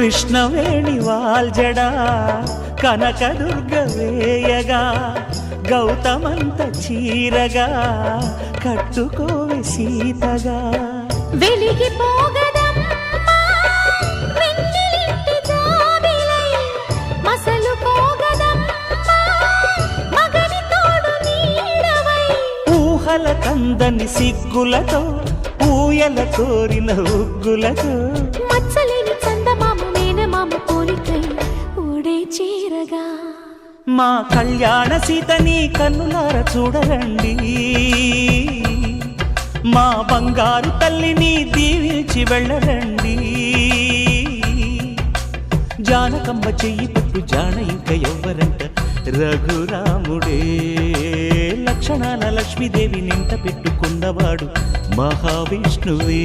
కృష్ణవేణి వాల్జడా కనకదుర్గ వేయగా గౌతమంత చీరగా కట్టుకోవే సీతగా వెలిగిపోగదమ్మా వెన్నెలింటి జాబిలై మసలు పోగదమ్మా మగని తోడు నీడవై ఊహల కందని సిగ్గులతో ఊయల కోరిన ఉగ్గులతో మచ్చలేని చందమామ మేనమామ పోలికై ఊడే చీరగా మా కళ్యాణ సీతని కన్నులార చూడరండి మా బంగారు తల్లిని దీవించి వెళ్ళరండి జానకమ్మ చెయ్యి పట్టు జాన ఇంక ఎవ్వరంట రఘురాముడే లక్షణాల లక్ష్మీదేవి నింట పెట్టుకున్నవాడు మహావిష్ణువే